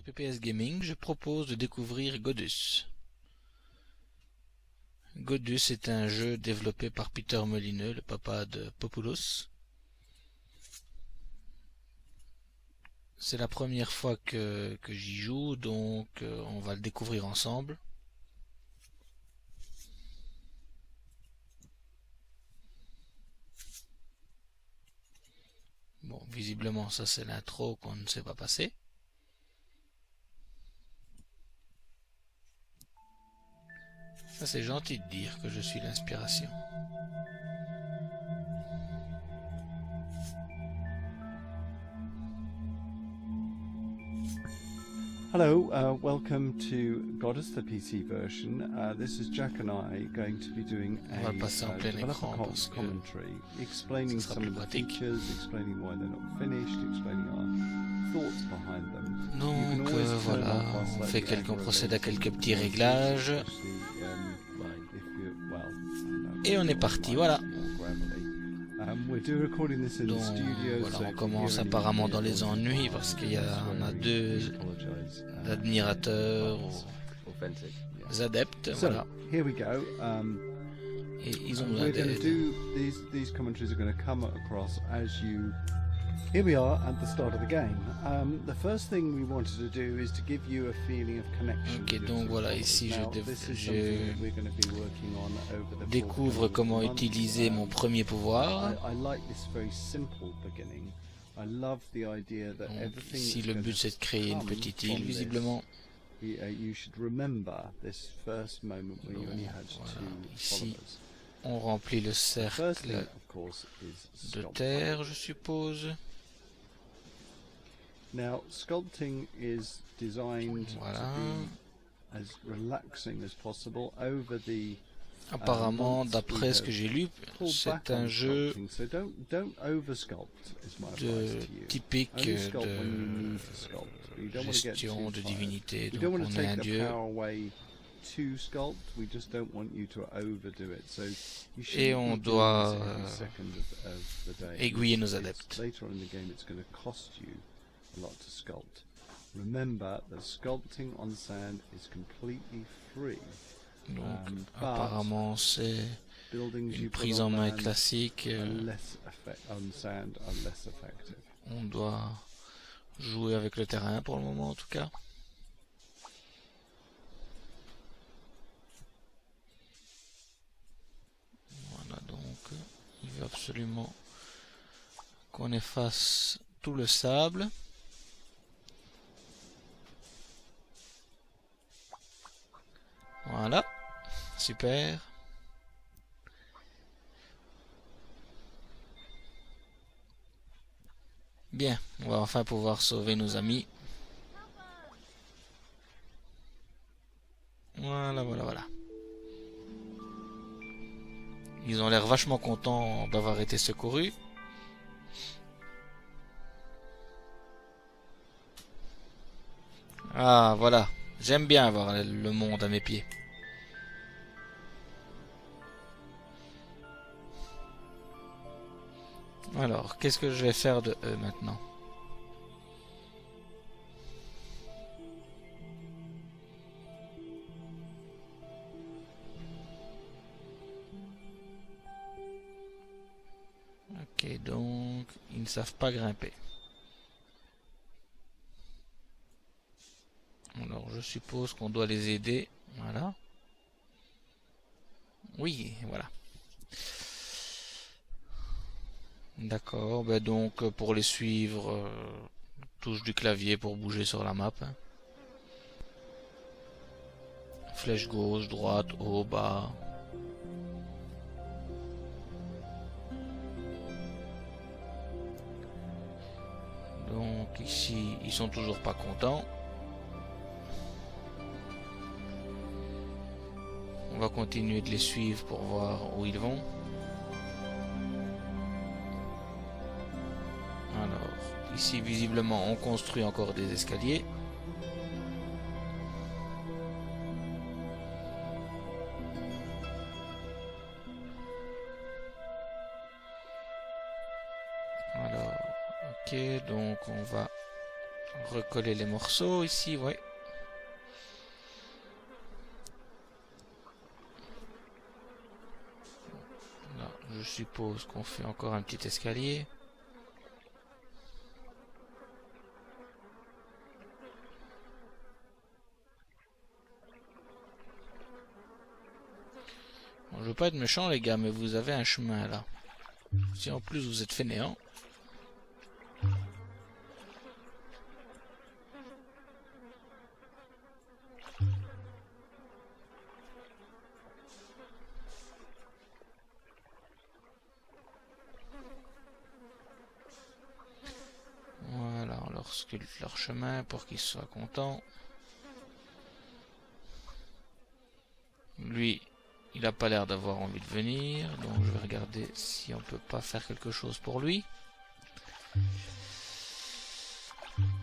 PPS Gaming, je propose de découvrir Godus. Godus est un jeu développé par Peter Molyneux, le papa de Populous. C'est la première fois que j'y joue, donc on va le découvrir ensemble. Bon, visiblement ça c'est l'intro qu'on ne sait pas passer. Ça c'est gentil de dire que je suis l'inspiration. Hello, welcome to Godus, the PC version. This is Jack and I going to be doing a developer commentary, explaining some of the features, explaining why they're not finished, explaining our thoughts behind them. Donc voilà, on fait on procède à quelques petits réglages. Et on est parti, voilà. Donc voilà, on commence apparemment dans les ennuis parce qu'il y en a deux admirateurs ou adeptes, voilà. Et ils ont besoin d'aide. Here we are at the start of the game. The first thing we wanted to do is to give you a feeling of connection. Ok, donc voilà, ici je découvre comment utiliser mon premier pouvoir. Donc, ici le but c'est de créer une petite île, visiblement. Donc, voilà, ici on remplit le cercle de terre, je suppose. Now, sculpting is designed voilà. to be as relaxing as possible over the. Apparemment, d'après ce que j'ai lu, c'est un jeu typique de gestion de divinité. Donc on est un dieu. Et on doit aiguiller nos adeptes. Donc apparemment c'est une prise en main classique. On doit jouer avec le terrain pour le moment en tout cas. Voilà, donc il veut absolument qu'on efface tout le sable. Voilà, super. Bien, on va enfin pouvoir sauver nos amis. Voilà, voilà, voilà. Ils ont l'air vachement contents d'avoir été secourus. Ah, voilà. J'aime bien avoir le monde à mes pieds. Alors, qu'est-ce que je vais faire de eux maintenant? Ok, donc, ils ne savent pas grimper. Alors, je suppose qu'on doit les aider. Voilà. Oui, voilà. D'accord, ben donc pour les suivre, touche du clavier pour bouger sur la map. Flèche gauche, droite, haut, bas. Donc ici, ils sont toujours pas contents. On va continuer de les suivre pour voir où ils vont. Alors, ici visiblement on construit encore des escaliers. Alors, ok, donc on va recoller les morceaux ici, ouais. Là, je suppose qu'on fait encore un petit escalier. Bon, je veux pas être méchant les gars, mais vous avez un chemin là. Si en plus vous êtes fainéant. Voilà, on leur sculpte leur chemin pour qu'ils soient contents. Lui, il n'a pas l'air d'avoir envie de venir, donc je vais regarder si on peut pas faire quelque chose pour lui.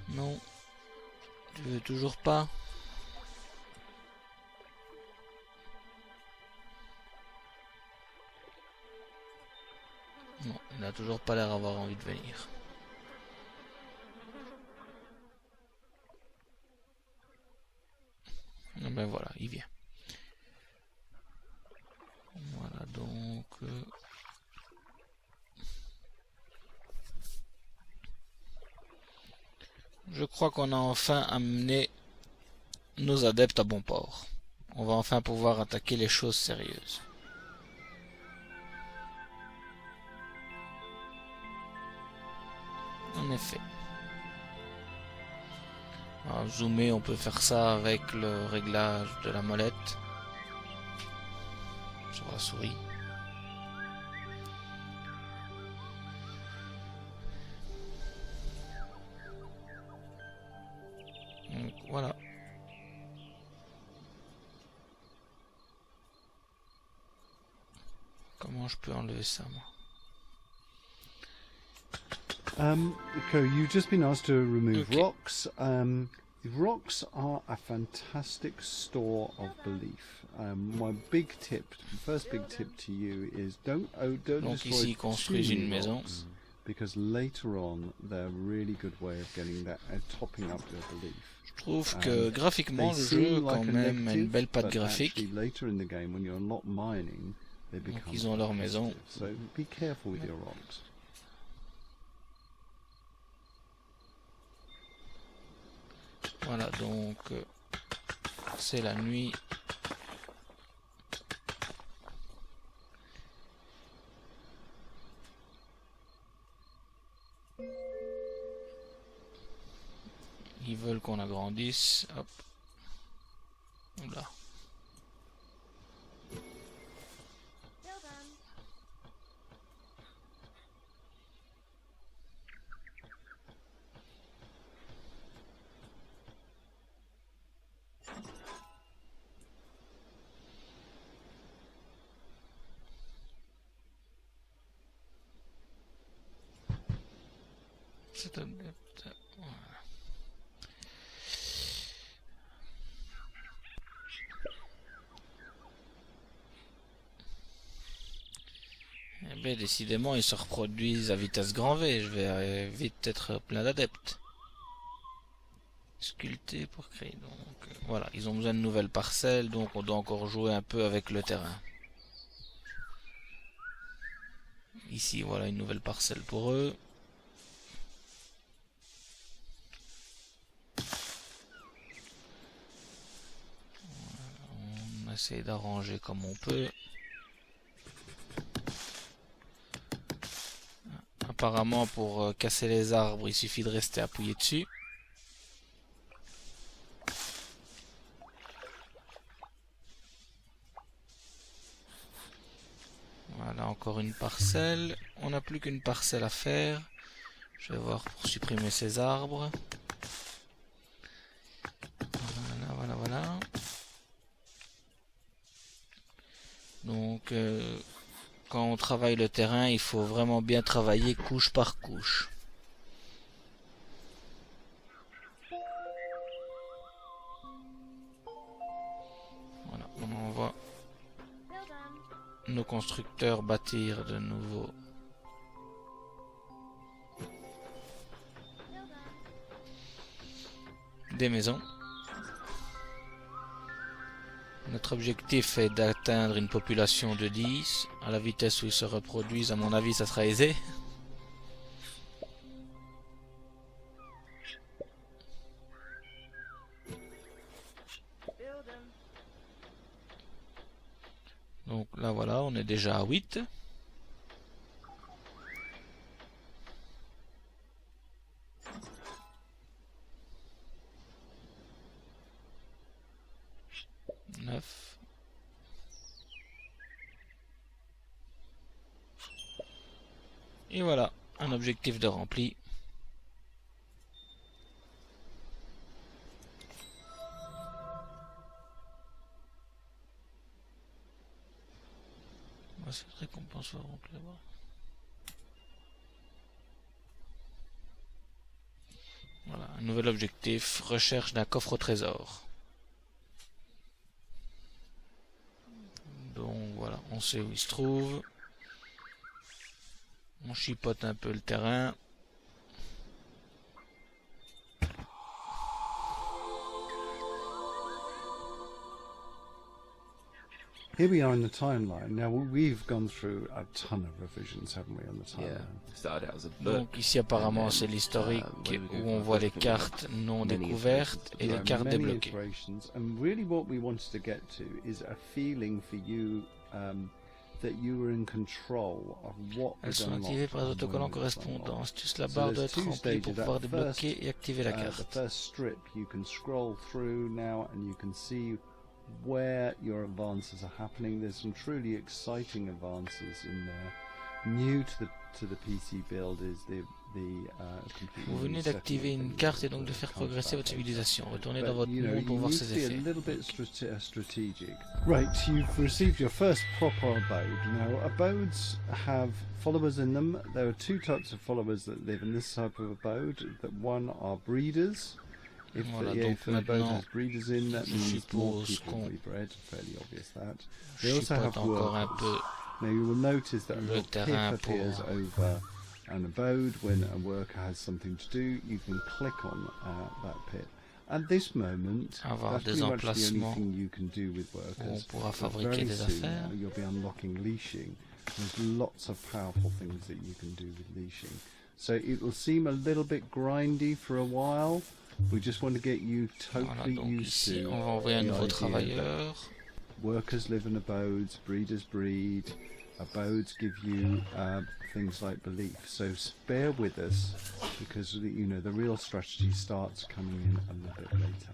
Non. Tu veux toujours pas? Non, il n'a toujours pas l'air d'avoir envie de venir. Ben voilà, il vient. Voilà donc... je crois qu'on a enfin amené nos adeptes à bon port. On va enfin pouvoir attaquer les choses sérieuses. En effet. Alors, zoomer, on peut faire ça avec le réglage de la molette sur la souris. Donc voilà. Comment je peux enlever ça, moi? Okay, you've just been asked to remove rocks. Rocks are a fantastic store of belief. My big tip, first big tip to you is don't Donc ici, ils construisent une maison. Because later on, they're a really good way of getting that and topping up their belief. Je trouve que graphiquement, le jeu quand même a une belle patte graphique. Later in the game, when you're not mining, they become. Donc ils ont leur maison. So be careful with your rocks. Voilà, donc c'est la nuit. Ils veulent qu'on agrandisse. Hop. Là. C'est un... Voilà. Eh bien, décidément, ils se reproduisent à vitesse grand V. Je vais vite être plein d'adeptes. Sculpter pour créer. Donc, voilà, ils ont besoin de nouvelles parcelles, donc on doit encore jouer un peu avec le terrain. Ici, voilà une nouvelle parcelle pour eux. On essaie d'arranger comme on peut. Apparemment, pour casser les arbres, il suffit de rester appuyé dessus. Voilà, encore une parcelle. On n'a plus qu'une parcelle à faire. Je vais voir pour supprimer ces arbres. Voilà, voilà. Donc, quand on travaille le terrain, il faut vraiment bien travailler couche par couche. Voilà, on envoie nos constructeurs bâtir de nouveau. des maisons. Notre objectif est d'atteindre une population de 10. À la vitesse où ils se reproduisent, à mon avis, ça sera aisé. Donc là, voilà, on est déjà à 8. Et voilà, un objectif de rempli. Cette récompense va remplir là-bas. Voilà, un nouvel objectif, recherche d'un coffre au trésor. Donc voilà, on sait où il se trouve. On chipote un peu le terrain. Here we are in the timeline. Now we've gone through a ton of revisions, haven't we, on the timeline? Donc ici apparemment c'est l'historique où on voit les cartes non découvertes et les cartes débloquées. And really what we wanted to get to is a feeling for you that you were in control of what Elles sont activées par les autocollants correspondants. Juste la barre doit être remplie pour pouvoir débloquer et activer la carte. The first strip you can scroll through now and you can see where your advances are happening. There's some truly exciting advances in there. New to the PC build is the Vous venez d'activer une carte et donc de faire progresser votre civilisation. Retournez dans votre monde pour voir ses effets. Strategic. Right, you've received your first proper abode. Now, abodes have followers in them. There are two types of followers that live in this type of abode. That one are breeders. If an abode has breeders in, that means more people will be bred. Fairly obvious that. They also have workers. Now you will notice that a little pip appears over an abode when a worker has something to do. You can click on that pip. At this moment, that's pretty much the only thing you can do with workers. But very soon you'll be unlocking leashing. There's lots of powerful things that you can do with leashing. So it will seem a little bit grindy for a while. We just want to get you totally used to on va envoyer un nouveau travailleur. Workers live in abodes, breeders breed, abodes give you things like belief. So bear with us because you know the real strategy starts coming in a little bit later.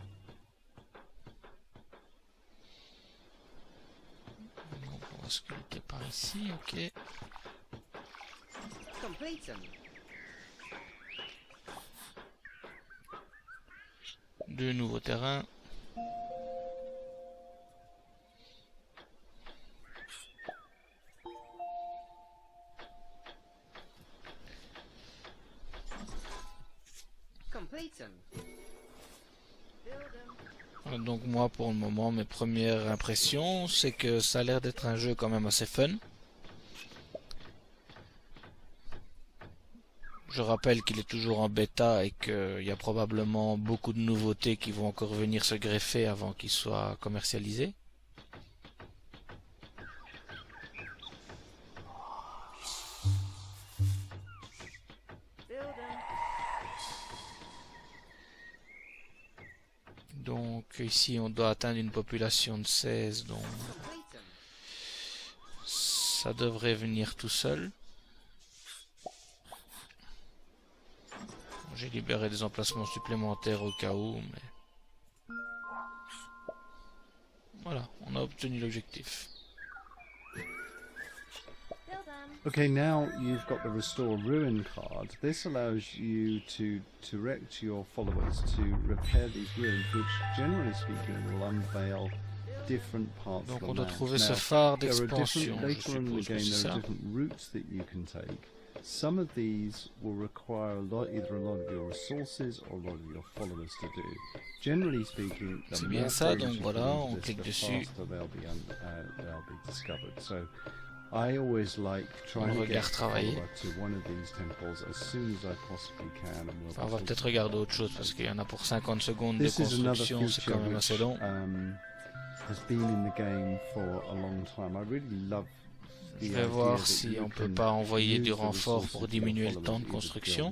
On va sculpter par ici, ok. Deux nouveaux terrains. Donc moi pour le moment mes premières impressions c'est que ça a l'air d'être un jeu quand même assez fun. Je rappelle qu'il est toujours en bêta et qu'il y a probablement beaucoup de nouveautés qui vont encore venir se greffer avant qu'il soit commercialisé. Donc ici on doit atteindre une population de 16, donc ça devrait venir tout seul. J'ai libéré des emplacements supplémentaires au cas où, mais voilà, on a obtenu l'objectif. Okay, now you've got the Restore Ruin card. This allows you to direct your followers to repair these ruins, which generally speaking will unveil different parts Donc of on the doit map. trouver ce phare d'expansion, je Later on in the suppose que game, c'est there are ça. different routes that you can take. Some of these will require either a lot of your resources or a lot of your followers to do. Generally speaking, the C'est bien more ça, progress donc you voilà, put into on this, clique the dessus. faster they'll be discovered. So I always like trying to get travailler. to one of these temples as soon as I possibly can. Enfin, on va peut-être regarder autre chose parce qu'il y en a pour 50 secondes de construction, c'est quand même assez long. Has been in the game for a long time. I really love. Je vais voir si on peut pas envoyer du renfort pour diminuer le temps de construction.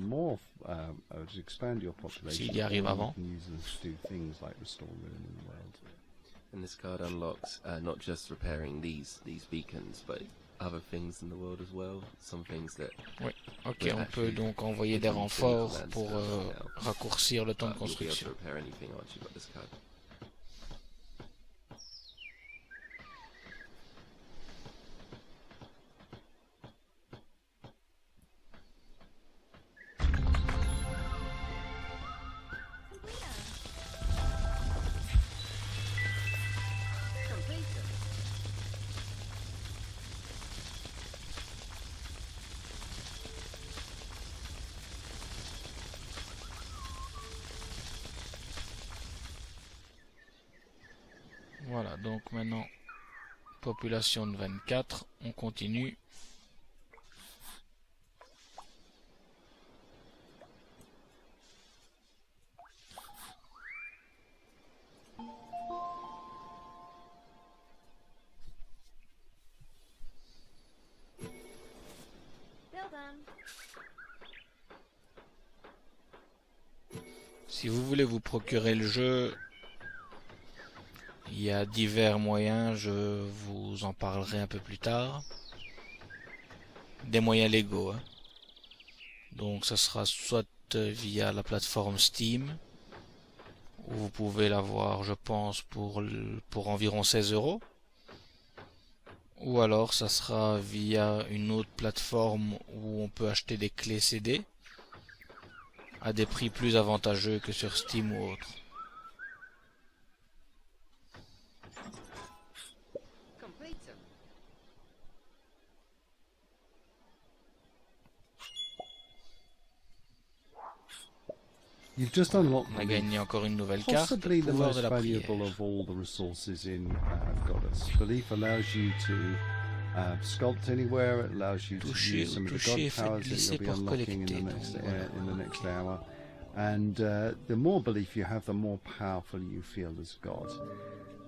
S'il y arrive avant. And this card unlocks not just repairing these beacons, but other things in the world as well. Some things that. Oui. Ok, on peut donc envoyer des renforts pour raccourcir le temps de construction. Voilà, donc maintenant, population de 24, on continue. Si vous voulez vous procurer le jeu, il y a divers moyens, je vous en parlerai un peu plus tard. Des moyens légaux. Hein. Donc ça sera soit via la plateforme Steam, où vous pouvez l'avoir, je pense, pour environ 16 €. Ou alors ça sera via une autre plateforme où on peut acheter des clés CD à des prix plus avantageux que sur Steam ou autre. You've just unlocked on a gagné encore une nouvelle carte, possibly the pouvoir most de la prière. valuable of all the resources in Godus. Belief allows you to sculpt anywhere. It allows you to use some of the god powers that you'll be unlocking in the next hour. And the more belief you have, the more powerful you feel as God.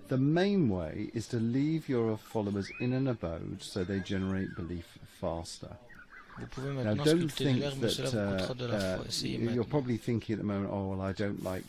The main way is to leave your followers in an abode so they generate belief faster. Now, don't think that you're probably thinking at the moment, oh, well, I don't like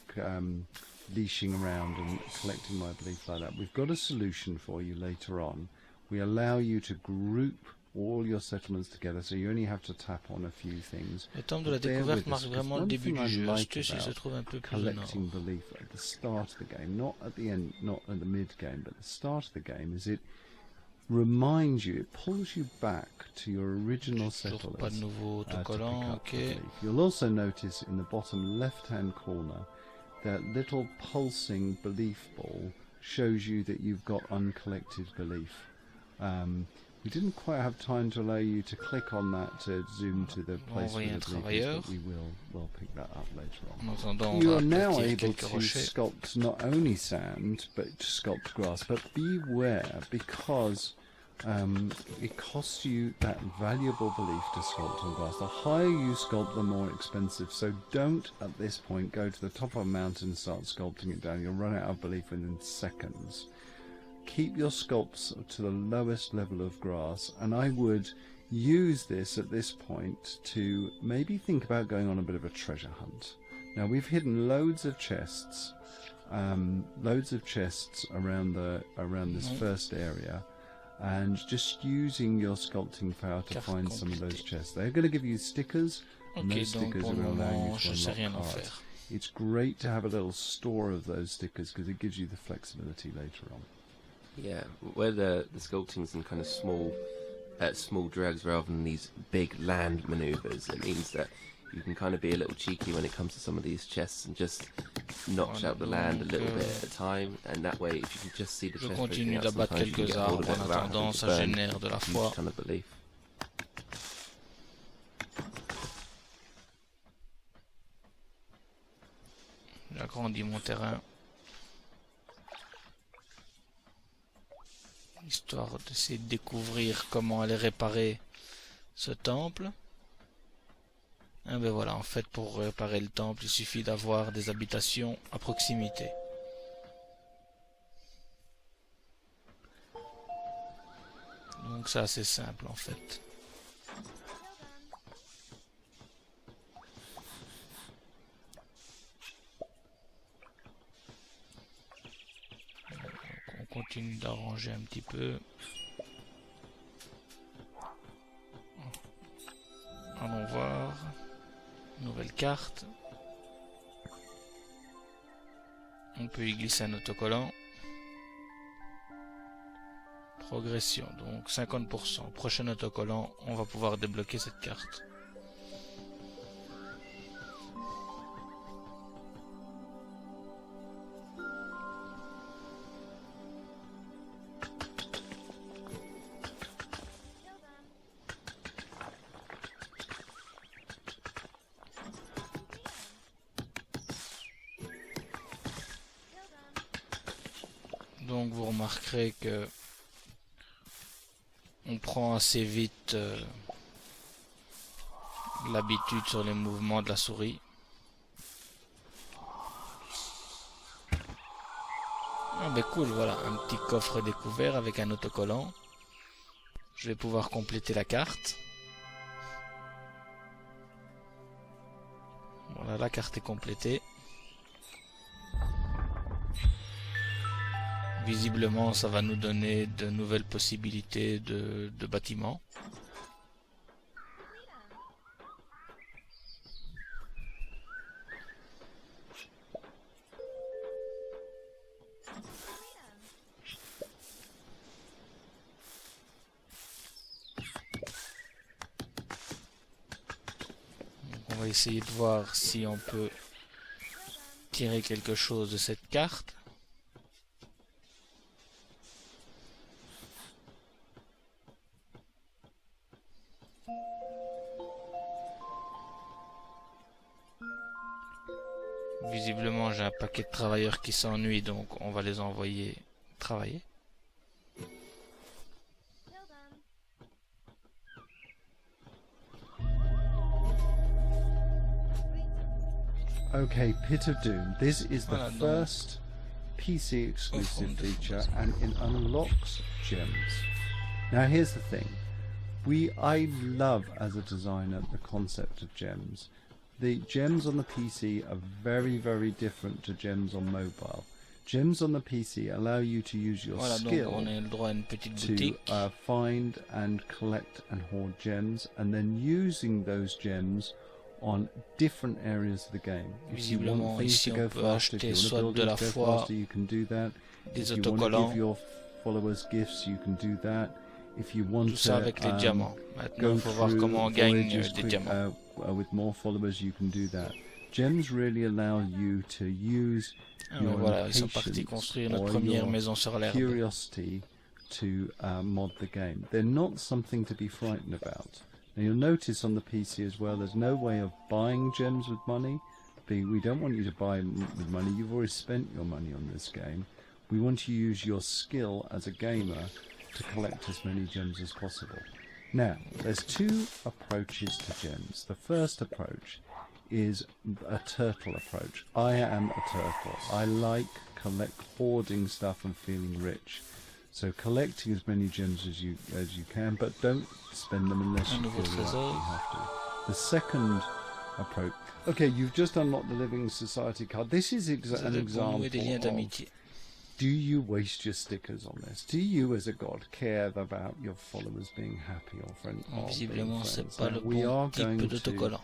leashing around and collecting my belief like that. We've got a solution for you later on. We allow you to group all your settlements together, so you only have to tap on a few things. Le temple de la découverte marque vraiment le début du jeu. Astuce se trouve un peu plus au nord. Collecting belief at the start of the game, not at the end, not at the mid game, but at the start of the game, is it reminds you, it pulls you back to your original settlers pas de nouveau autocollant, okay. You'll also notice in the bottom left-hand corner that little pulsing belief ball shows you that you've got uncollected belief. We didn't quite have time to allow you to click on that to zoom to the place where the belief is, but we will pick that up later on. You are now able to sculpt not only sand, but to sculpt grass, but beware, because it costs you that valuable belief to sculpt on grass. The higher you sculpt, the more expensive. So don't, at this point, go to the top of a mountain and start sculpting it down. You'll run out of belief within seconds. Keep your sculpts to the lowest level of grass, and I would use this at this point to maybe think about going on a bit of a treasure hunt. Now, we've hidden loads of chests around this first area, and just using your sculpting power to find some of those chests. They're going to give you stickers, and those stickers are going to allow you to unlock cards. It's great to have a little store of those stickers because it gives you the flexibility later on. Yeah, where the sculpting's in kind of small drags rather than these big land maneuvers, it means that you can kind of be a little cheeky when it comes to some of these chests and just notch out the land a little bit at a time, and that way if you can just see the chest poking out, sometimes you can get hold of it without having to burn a huge ton of belief. J'agrandis mon terrain. histoire d'essayer de découvrir comment aller réparer ce temple. Ah ben voilà, en fait pour réparer le temple il suffit d'avoir des habitations à proximité. Donc c'est assez simple en fait. Donc, on continue d'arranger un petit peu. Allons voir. Nouvelle carte. On peut y glisser un autocollant. Progression, donc 50%. Prochain autocollant, on va pouvoir débloquer cette carte. Donc vous remarquerez que on prend assez vite l'habitude sur les mouvements de la souris. Ah ben cool, voilà, un petit coffre découvert avec un autocollant. Je vais pouvoir compléter la carte. Voilà, la carte est complétée. Visiblement, ça va nous donner de nouvelles possibilités de bâtiments. Donc, on va essayer de voir si on peut tirer quelque chose de cette carte. Visiblement, j'ai un paquet de travailleurs qui s'ennuient, donc on va les envoyer travailler. Okay, Pit of Doom. This is the first PC exclusive feature and it unlocks gems. Now here's the thing. I love as a designer the concept of gems. The gems on the PC are very, very different to gems on mobile. Gems on the PC allow you to use your skill to find and collect and hoard gems, and then using those gems on different areas of the game. If you want things to go faster, if you want to build things go faster, you can do that. If you want to give your followers gifts, you can do that. If you want to go through voyages with more followers, you can do that. Gems really allow you to use your impatience or your curiosity to mod the game. They're not something to be frightened about. Now you'll notice on the PC as well, there's no way of buying gems with money. We don't want you to buy with money. You've already spent your money on this game. We want you to use your skill as a gamer to collect as many gems as possible. Now, there's two approaches to gems. The first approach is a turtle approach. I am a turtle. I like hoarding stuff and feeling rich. So collecting as many gems as you can, but don't spend them unless you feel like you have to. The second approach. Okay, you've just unlocked the Living Society card. This is an example of, do you waste your stickers on this? Do you, as a god, care about your followers being happy or friends? We are going to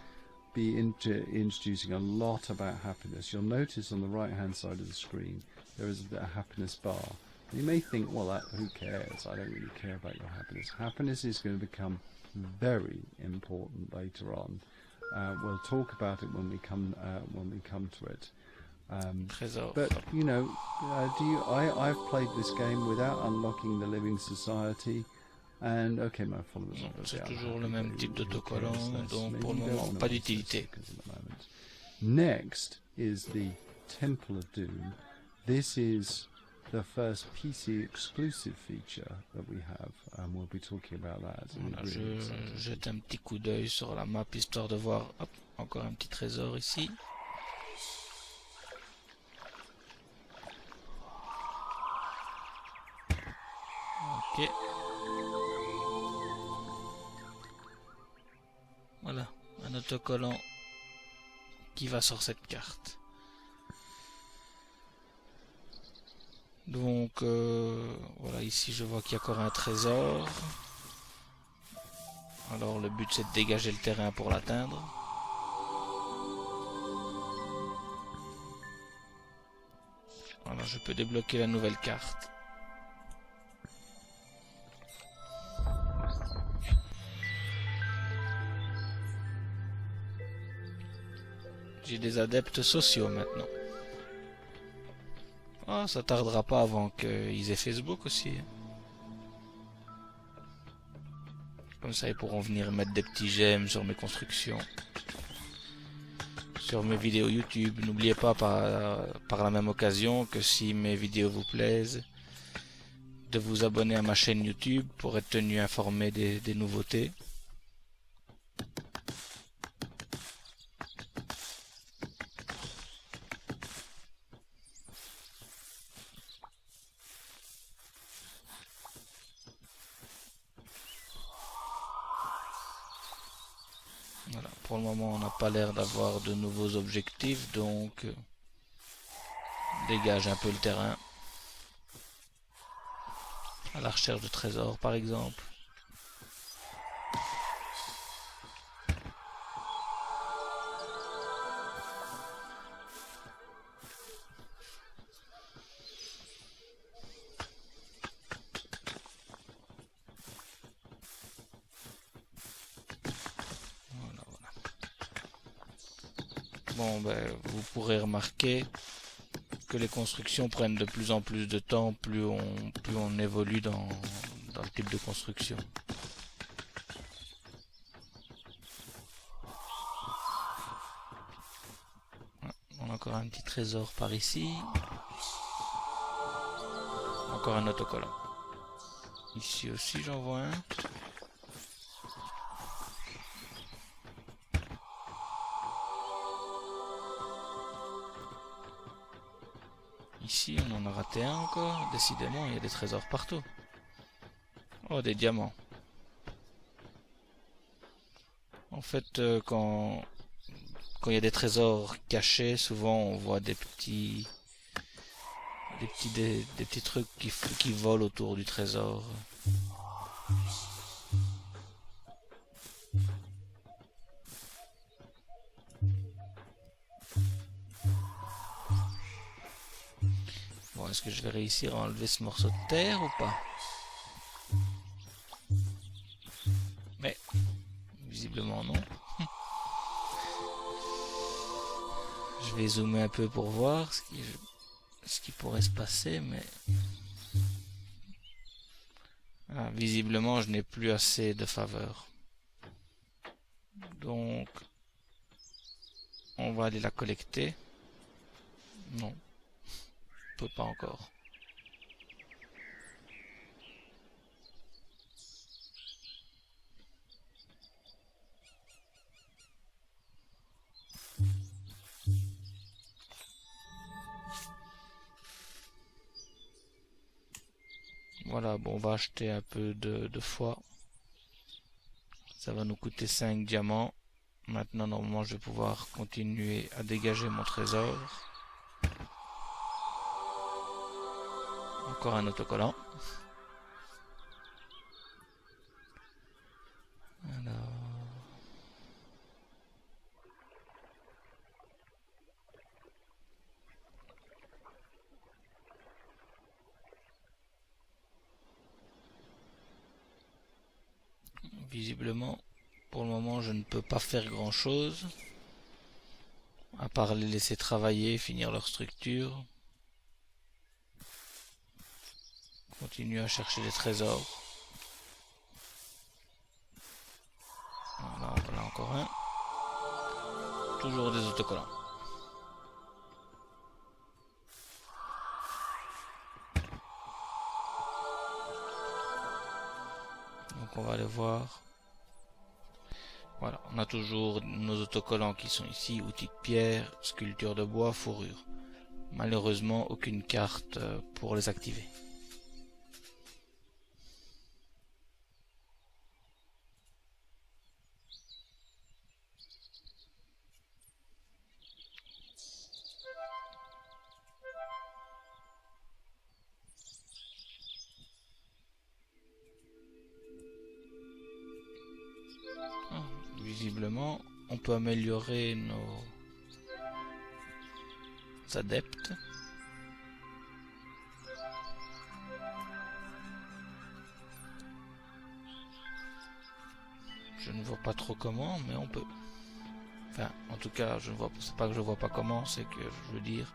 be introducing a lot about happiness. You'll notice on the right-hand side of the screen there is a happiness bar. You may think, well, who cares? I don't really care about your happiness. Happiness is going to become very important later on. We'll talk about it when we come to it. But you know, I've played this game without unlocking the Living Society, and okay, my followers. C'est toujours le même type d'autocollant, donc pour le moment pas d'utilité. Next is the Temple of Doom. This is the first PC exclusive feature that we have, and we'll be talking about that. Voilà, je jette un petit coup d'œil sur la map histoire de voir. Hop, encore un petit trésor ici. Ok. Voilà, un autocollant qui va sur cette carte. Donc voilà, ici je vois qu'il y a encore un trésor. Alors le but c'est de dégager le terrain pour l'atteindre. Voilà, je peux débloquer la nouvelle carte. J'ai des adeptes sociaux maintenant. Oh, ça tardera pas avant qu'ils aient Facebook aussi. Comme ça, ils pourront venir mettre des petits j'aime sur mes constructions. Sur mes vidéos YouTube. N'oubliez pas par la même occasion que si mes vidéos vous plaisent, de vous abonner à ma chaîne YouTube pour être tenu informé des nouveautés. Voilà, pour le moment on n'a pas l'air d'avoir de nouveaux objectifs, donc dégage un peu le terrain. À la recherche de trésors par exemple. Bon, ben, vous pourrez remarquer que les constructions prennent de plus en plus de temps, plus on évolue dans le type de construction. On a encore un petit trésor par ici. Encore un autocollant. Ici aussi j'en vois un. Ici, on en a raté un encore. Décidément, il y a des trésors partout. Oh, des diamants. En fait, quand il y a des trésors cachés, souvent on voit des petits trucs qui volent autour du trésor. Bon, est-ce que je vais réussir à enlever ce morceau de terre ou pas? Mais, visiblement non. Je vais zoomer un peu pour voir ce qui pourrait se passer, mais... Ah, visiblement, je n'ai plus assez de faveur. Donc, on va aller la collecter. Non. Peut pas encore. Voilà, bon, on va acheter un peu de foie. Ça va nous coûter 5 diamants. Maintenant, normalement, je vais pouvoir continuer à dégager mon trésor. Encore un autocollant. Alors... Visiblement, pour le moment, je ne peux pas faire grand-chose. À part les laisser travailler, finir leur structure. Continuer à chercher des trésors. Voilà encore un. Toujours des autocollants. Donc on va aller voir. Voilà, on a toujours nos autocollants qui sont ici, outils de pierre, sculpture de bois, fourrure. Malheureusement, aucune carte pour les activer. Visiblement, on peut améliorer nos adeptes. Je ne vois pas trop comment, mais on peut. Enfin, en tout cas, je ne vois. C'est pas que je vois pas comment, c'est que je veux dire,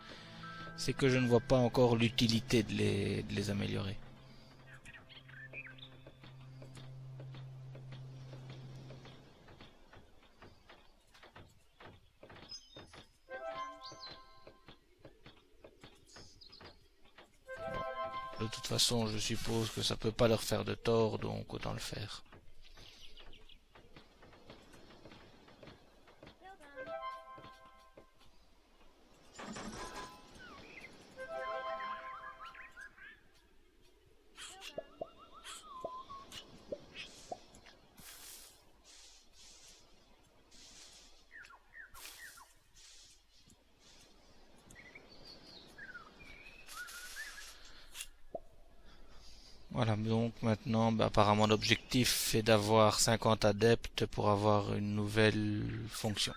c'est que je ne vois pas encore l'utilité de les améliorer. De toute façon, je suppose que ça peut pas leur faire de tort, donc autant le faire. Voilà, donc maintenant, apparemment l'objectif est d'avoir 50 adeptes pour avoir une nouvelle fonction.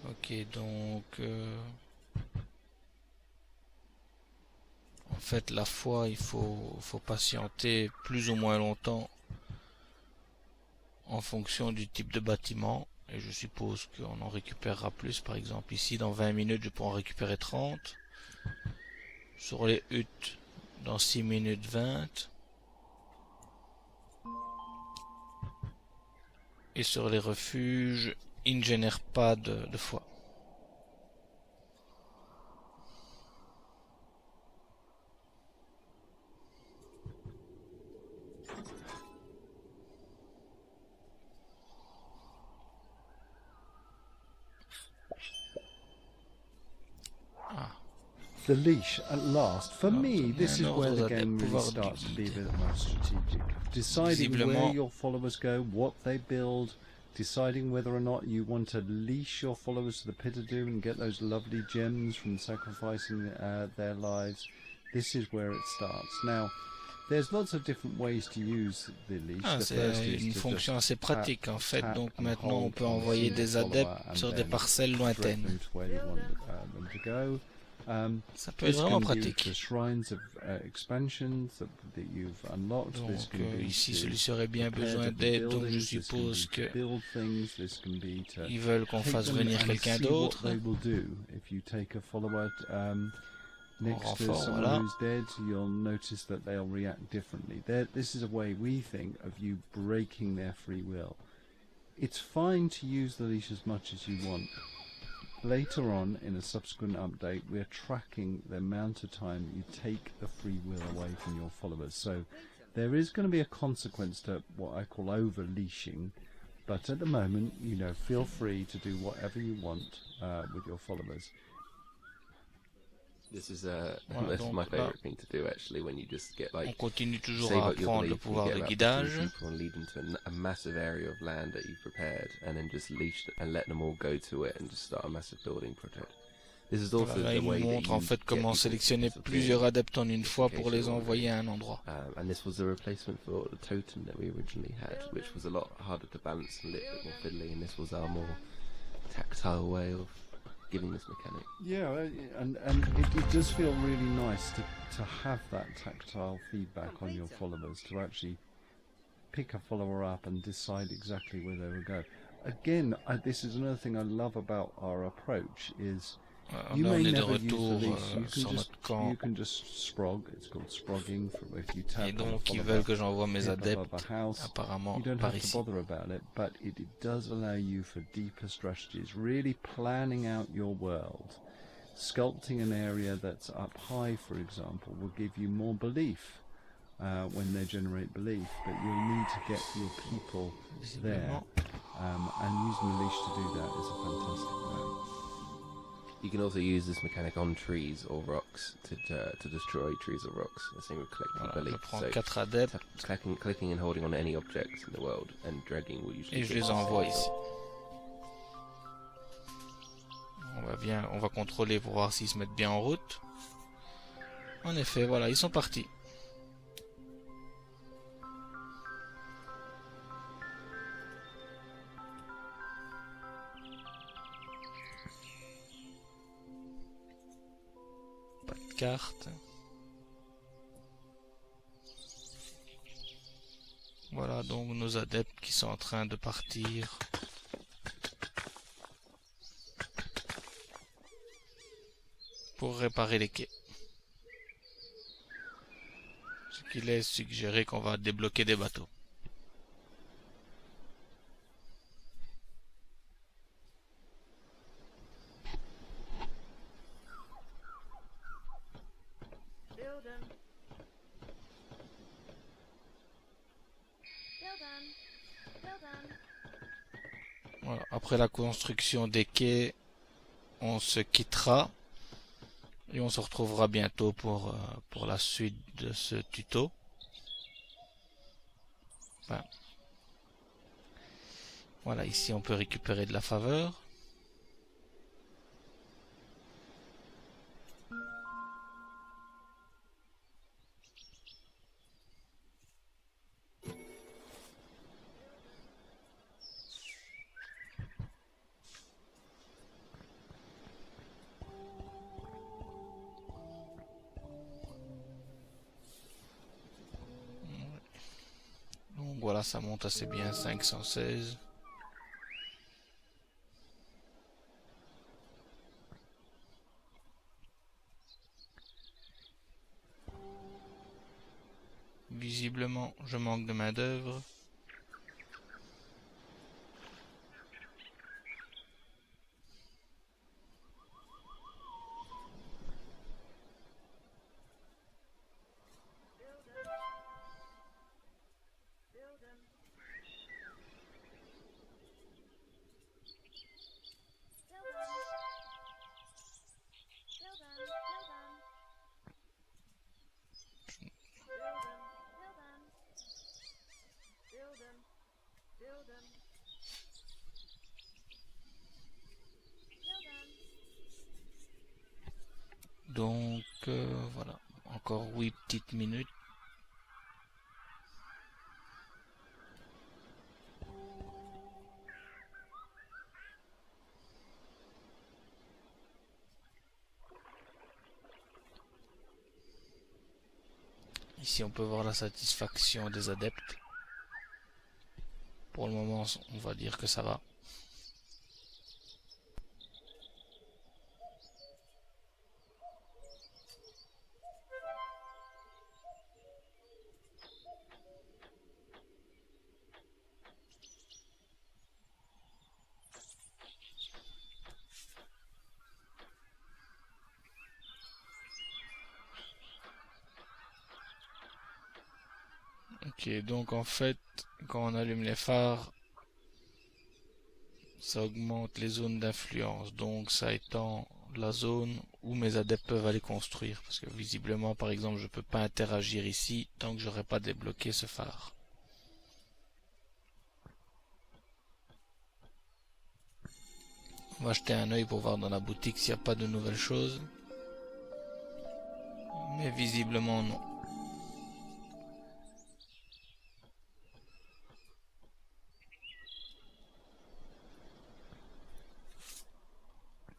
Ok, donc... En fait, la foi, il faut patienter plus ou moins longtemps en fonction du type de bâtiment. Et je suppose qu'on en récupérera plus. Par exemple, ici, dans 20 minutes, je peux en récupérer 30. Sur les huttes, dans 6 minutes 20. Et sur les refuges, ils ne génèrent pas de foi. The leash, at last. For me, this is where the game really starts to be a bit more strategic. Deciding where your followers go, what they build, deciding whether or not you want to leash your followers to the pit of doom and get those lovely gems from sacrificing their lives. This is where it starts. Now, there's lots of different ways to use the leash. C'est une fonction assez pratique en fait. Donc maintenant, on peut envoyer des adeptes sur des parcelles lointaines. Ça peut être vraiment pratique. Donc ici, celui-ci aurait bien besoin d'aide, donc je suppose que ils veulent qu'on fasse venir quelqu'un d'autre. Next to someone who's dead, you'll notice that they'll react differently. This is a way we think of you breaking their free will. It's fine to use the leash as much as you want. Later on, in a subsequent update, we're tracking the amount of time you take the free will away from your followers. So there is going to be a consequence to what I call over-leashing, but at the moment, you know, feel free to do whatever you want with your followers. This is that's my favorite thing to do actually, when you just get like, on continue toujours à apprendre le pouvoir de guidage. And lead them to a massive area of land that you've prepared, and then just leash and let them all go to it and just start a massive building project. This is also voilà, il nous montre en fait comment sélectionner plusieurs adeptes en une fois pour les envoyer à un endroit. And this was a replacement for the totem that we originally had, which was a lot harder to balance and a little bit more fiddly, and this was our more tactile way of giving this mechanic. Yeah, and it does feel really nice to have that tactile feedback on your followers, to actually pick a follower up and decide exactly where they will go. Again, this is another thing I love about our approach is You Là, on may est de never use the retour lease. You sur can notre camp. you can just sprog. It's called sprogging. If you tap Et on donc, the ils follow veulent button que j'envoie mes here above adeptes, the house, apparemment, you don't par have to ici. bother about it, but it does allow you for deeper strategies, really planning out your world. Sculpting an area that's up high, for example, will give you more belief when they generate belief, but you'll need to get your people there. And using the leash to do that is a fantastic way. You can also use this mechanic on trees or rocks to destroy trees or rocks. The same with collecting Voilà, je belief. prends So 4 adeptes clicking and holding on any objects in the world and dragging will usually. et je les envoie ici. On va contrôler pour voir s'ils se mettent bien en route. En effet, voilà, ils sont partis. Pas de carte. Voilà donc nos adeptes qui sont en train de partir. Pour réparer les quais. Ce qui laisse suggérer qu'on va débloquer des bateaux. Voilà. Après la construction des quais, on se quittera. Et on se retrouvera bientôt pour la suite de ce tuto. Enfin, voilà, ici on peut récupérer de la faveur. Donc voilà, ça monte assez bien, 516. Visiblement, je manque de main-d'œuvre. Donc voilà, encore 8 petites minutes. Ici on peut voir la satisfaction des adeptes. Pour le moment on va dire que ça va. Ok, donc en fait, quand on allume les phares, ça augmente les zones d'influence. Donc ça étend la zone où mes adeptes peuvent aller construire. Parce que visiblement, par exemple, je peux pas interagir ici tant que j'aurais pas débloqué ce phare. On va jeter un œil pour voir dans la boutique s'il n'y a pas de nouvelles choses. Mais visiblement non.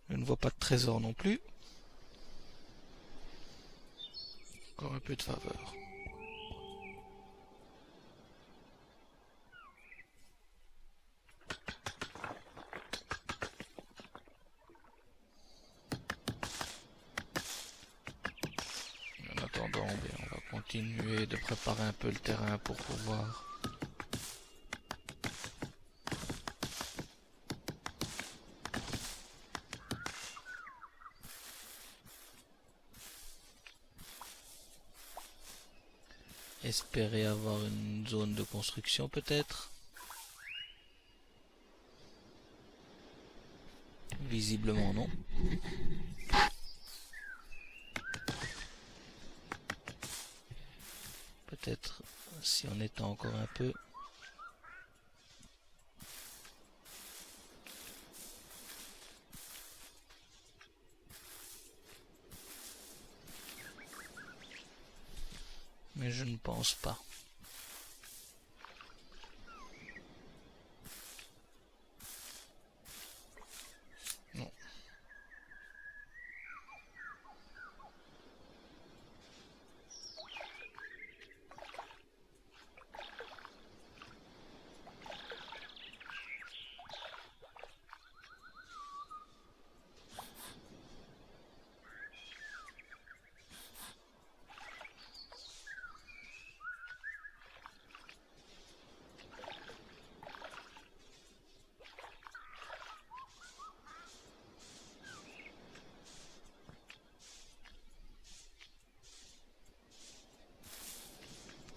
Je ne vois pas de trésor non plus. Encore un peu de faveur. continuer de préparer un peu le terrain pour pouvoir espérer avoir une zone de construction peut-être. Visiblement non. Peut-être si on étend encore un peu. Mais je ne pense pas. Non.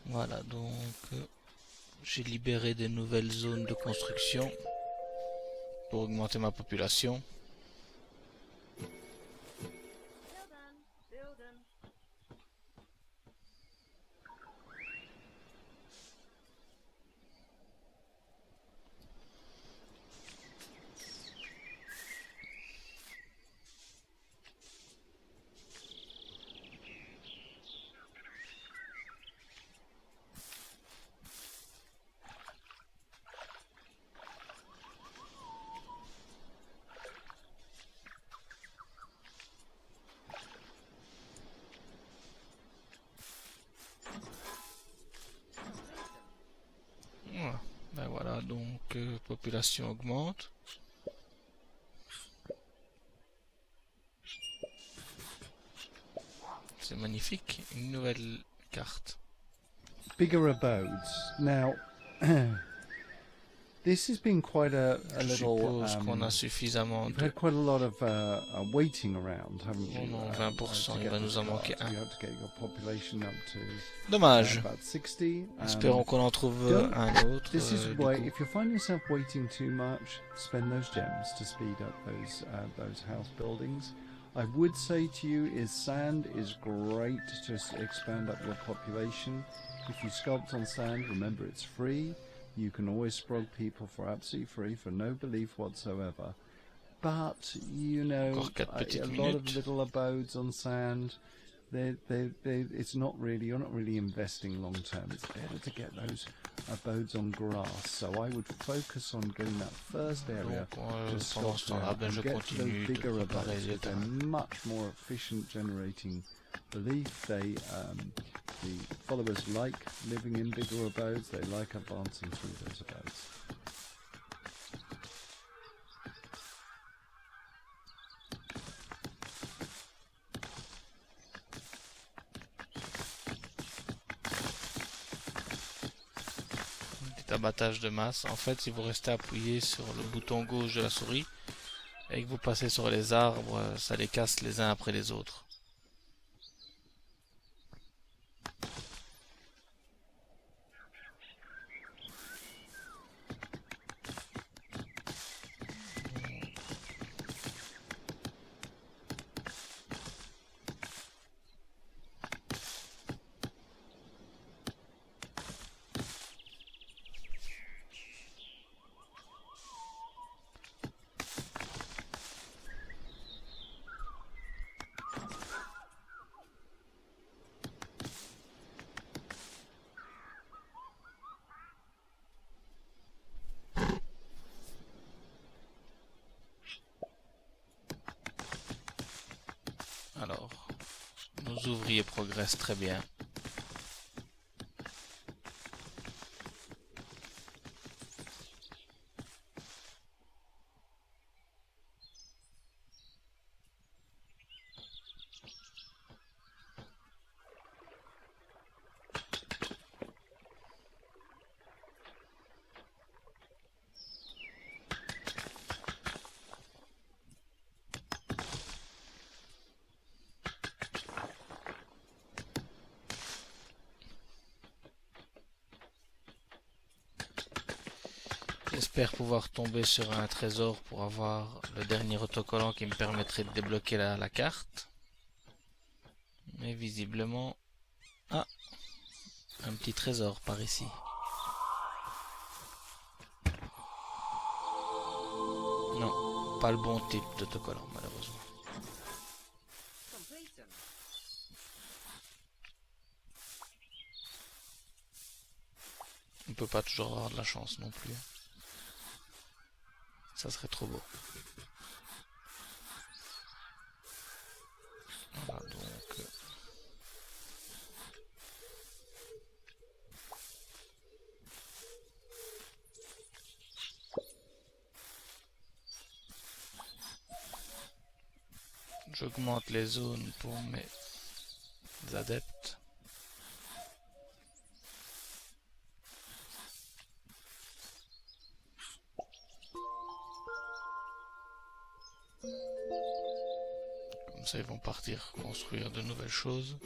Voilà, donc j'ai libéré des nouvelles zones de construction pour augmenter ma population. Voilà, ben voilà, donc population augmente. C'est magnifique, une nouvelle carte. Bigger abodes. Now, this has been quite a Je little. suppose qu'on a suffisamment You've de... had quite a lot of waiting around, haven't you? Non, 20%, il va nous en manquer un. You have to get your population up to Dommage. about 60. Espérons qu'on en trouve un autre. This is du why, coup. if you find yourself waiting too much, spend those gems to speed up those house buildings. I would say to you, sand is great to expand up your population. If you sculpt on sand, remember it's free. You can always sprog people for absolutely free, for no belief whatsoever. But, you know, a lot of little abodes on sand, it's not really, you're not really investing long term. It's better to get those abodes on grass. So I would focus on getting that first area to sculpt out and get to those bigger abodes. They're much more efficient generating belief. The followers like living in bigger abodes. They like advancing through those abodes. Abattage de masse. En fait, si vous restez appuyé sur le bouton gauche de la souris et que vous passez sur les arbres, ça les casse les uns après les autres. Alors, nos ouvriers progressent très bien. J'espère pouvoir tomber sur un trésor pour avoir le dernier autocollant qui me permettrait de débloquer la carte. Mais visiblement... Ah, un petit trésor par ici. Non, pas le bon type d'autocollant malheureusement. On peut pas toujours avoir de la chance non plus. Ça serait trop beau. Voilà donc... J'augmente les zones pour mes adeptes. Comme ça, ils vont partir construire de nouvelles choses.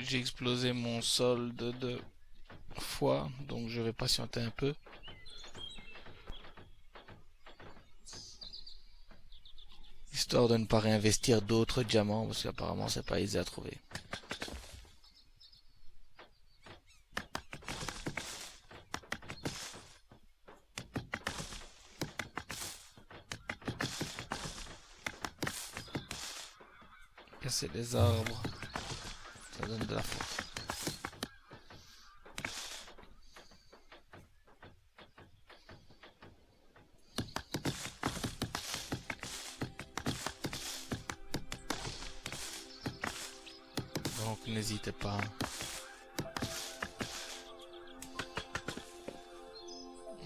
J'ai explosé mon solde de fois, donc je vais patienter un peu. Histoire de ne pas réinvestir d'autres diamants, parce qu'apparemment c'est pas aisé à trouver. Casser les arbres. Ça donne de la force. Donc n'hésitez pas.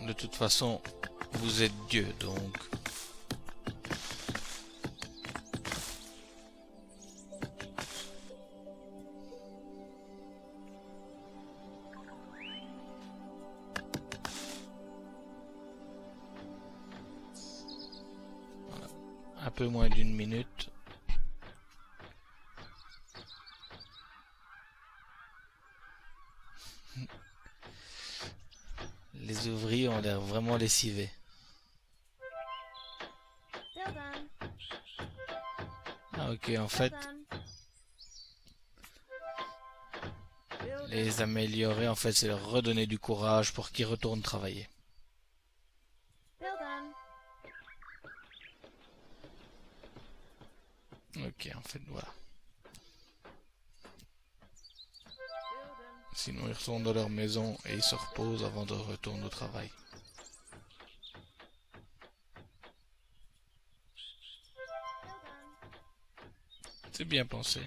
De toute façon, vous êtes Dieu, donc... Un peu moins d'une minute. Les ouvriers ont l'air vraiment lessivés. Ah ok, en fait, les améliorer, en fait, c'est leur redonner du courage pour qu'ils retournent travailler. Ok, en fait, voilà. Sinon, ils retournent dans leur maison et ils se reposent avant de retourner au travail. C'est bien pensé.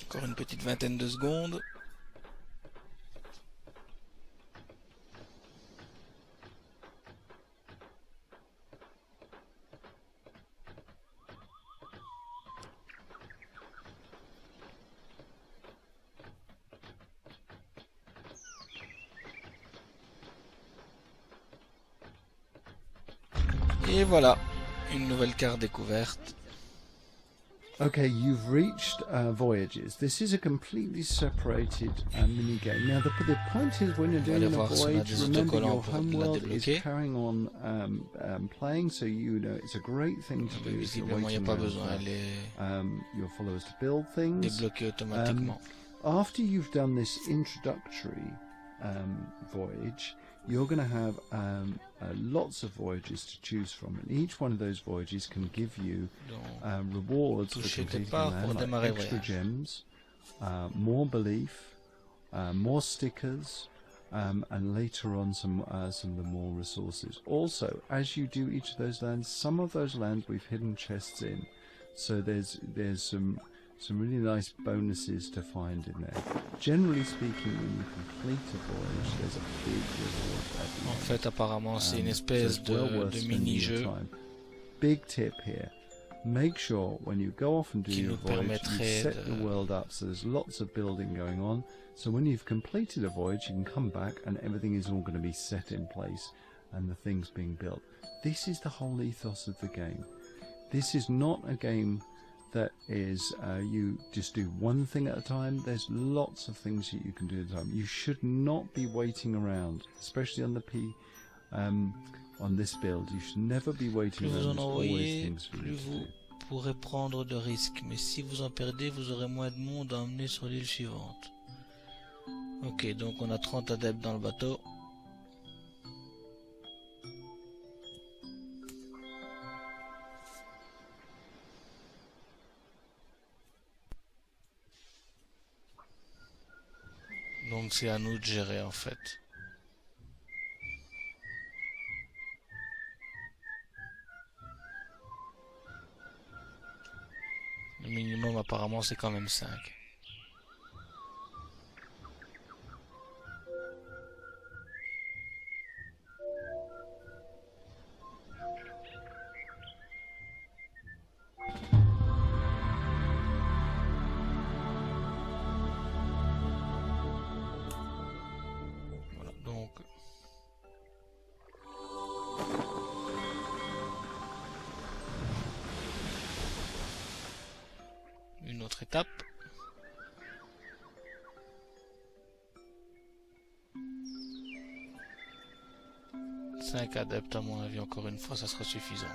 Encore une petite vingtaine de secondes. Et voilà, une nouvelle carte découverte. Okay, you've reached voyages. This is a completely separated mini game. Now, the point is, when you're doing a voyage, remember your homeworld is carrying on playing, so you know it's a great thing to do if you're waiting your followers to build things. After you've done this introductory voyage, you're going to have lots of voyages to choose from, and each one of those voyages can give you rewards for completing them, like extra gems, more belief, more stickers, and later on some of the more resources. Also, as you do each of those lands, some of those lands we've hidden chests in, so there's some really nice bonuses to find in there. Generally speaking, when you complete a voyage, there's a big reward at the end. En fait, apparemment, c'est une espèce de mini-jeu. Big tip here. Make sure when you go off and do your voyage, you set the world up so there's lots of building going on. So when you've completed a voyage, you can come back and everything is all going to be set in place and the things being built. This is the whole ethos of the game. This is not a game that is you just do one thing at a time. There's lots of things that you can do at a time. You should not be waiting around, especially on the on this build. You should never be waiting around. There's always things for you to do. Pourrez prendre de risques, mais si vous en perdez, vous aurez moins de monde à emmener sur l'île suivante. Ok, donc on a 30 adeptes dans le bateau. Donc c'est à nous de gérer en fait. Le minimum apparemment c'est quand même 5. Voilà, donc une autre étape. Cinq adeptes à mon avis, encore une fois, ça sera suffisant.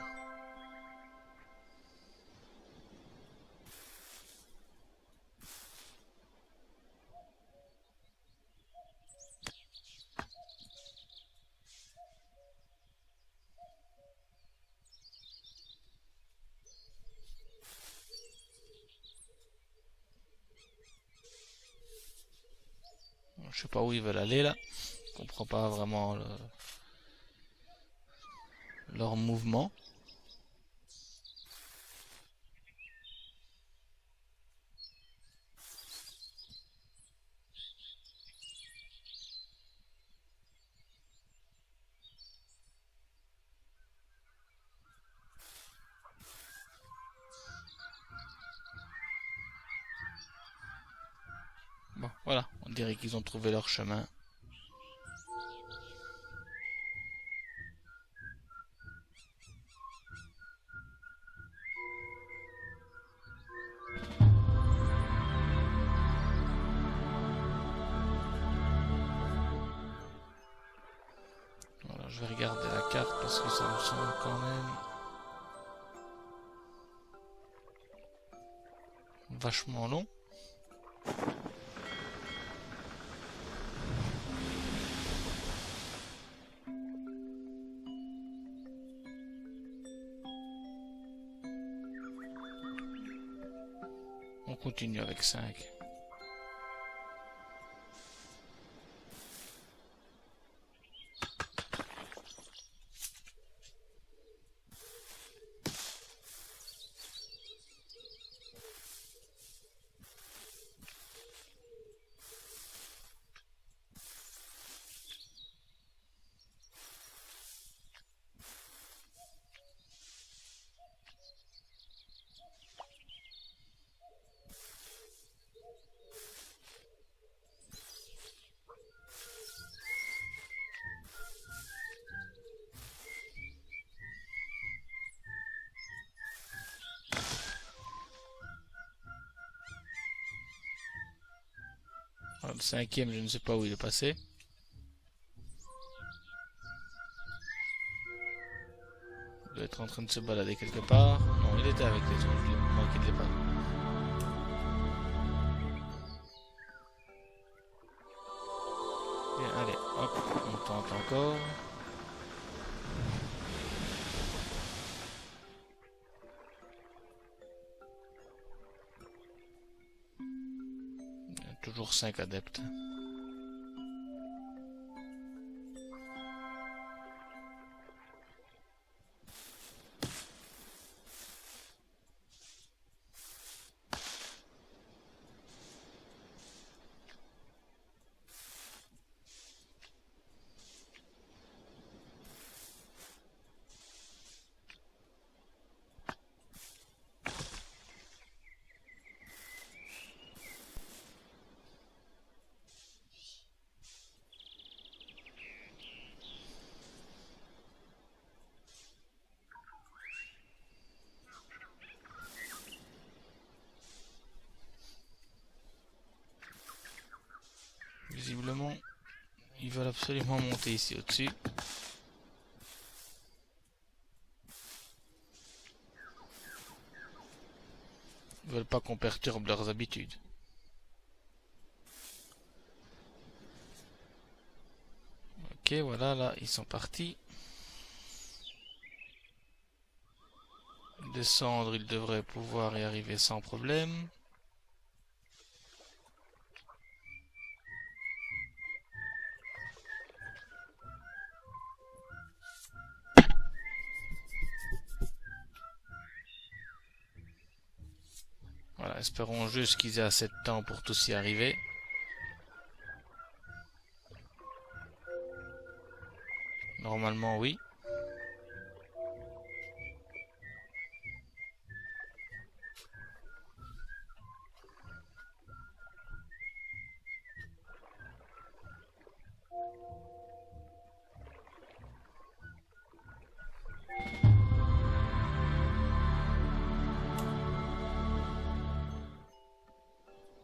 Je sais pas où ils veulent aller là. Je comprends pas vraiment leur mouvement. Bon, voilà, on dirait qu'ils ont trouvé leur chemin. Voilà, je vais regarder la carte parce que ça me semble quand même vachement long. On continue avec 5. Alors, le cinquième, je ne sais pas où il est passé. Il doit être en train de se balader quelque part. Non, il était avec les autres. Je l'ai manqué de les pas. Bien, allez, hop, on tente encore. Toujours 5 adeptes. absolument monter ici au-dessus. Ils veulent pas qu'on perturbe leurs habitudes. Ok, voilà, là, ils sont partis. Descendre, ils devraient pouvoir y arriver sans problème. Voilà, espérons juste qu'ils aient assez de temps pour tous y arriver. Normalement, oui.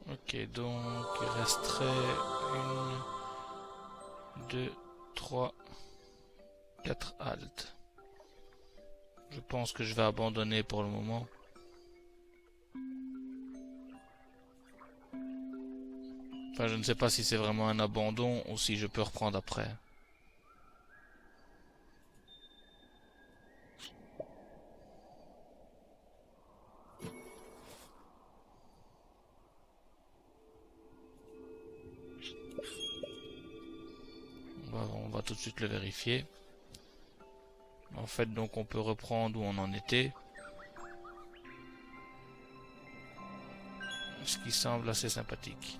Ok, donc il resterait 1, 2, 3, 4 haltes. Je pense que je vais abandonner pour le moment. Enfin, je ne sais pas si c'est vraiment un abandon ou si je peux reprendre après. On va tout de suite le vérifier. En fait, donc on peut reprendre où on en était. Ce qui semble assez sympathique.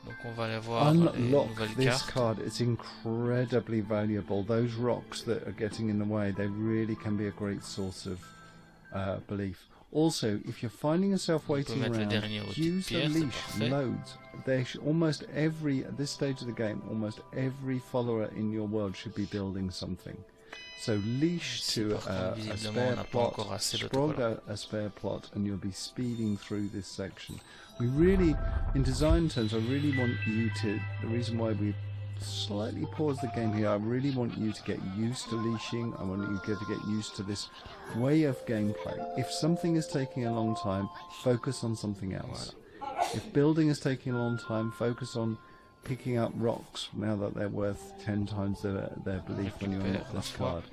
Donc on va aller voir les nouvelles cartes. Card. It's incredibly valuable. Those rocks that are getting in the way, they really can be a great source of belief. Also, if you're finding yourself waiting around, use the leash loads. Almost every, at this stage of the game, almost every follower in your world should be building something. So leash to a spare plot, sprog a spare plot, and you'll be speeding through this section. We really, in design terms, I really want you to, the reason why we slightly pause the game here, I really want you to get used to leashing. I want you to get used to this way of gameplay. If something is taking a long time, focus on something else. If building is taking a long time, focus on picking up rocks now that they're worth 10 times their belief when you unlock this card.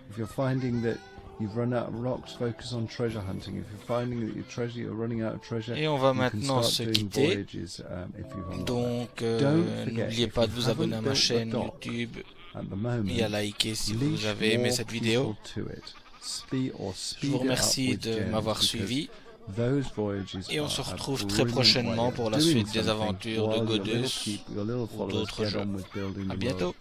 If you're finding that you've run out of rocks, focus on treasure hunting. If you're finding that you're running out of treasure, et on va maintenant se quitter. Donc n'oubliez pas de vous abonner à ma chaîne YouTube et à liker si vous avez aimé cette vidéo. Je vous remercie de m'avoir suivi. Et on se retrouve très prochainement pour la suite des aventures de Godus ou d'autres jeux. À bientôt.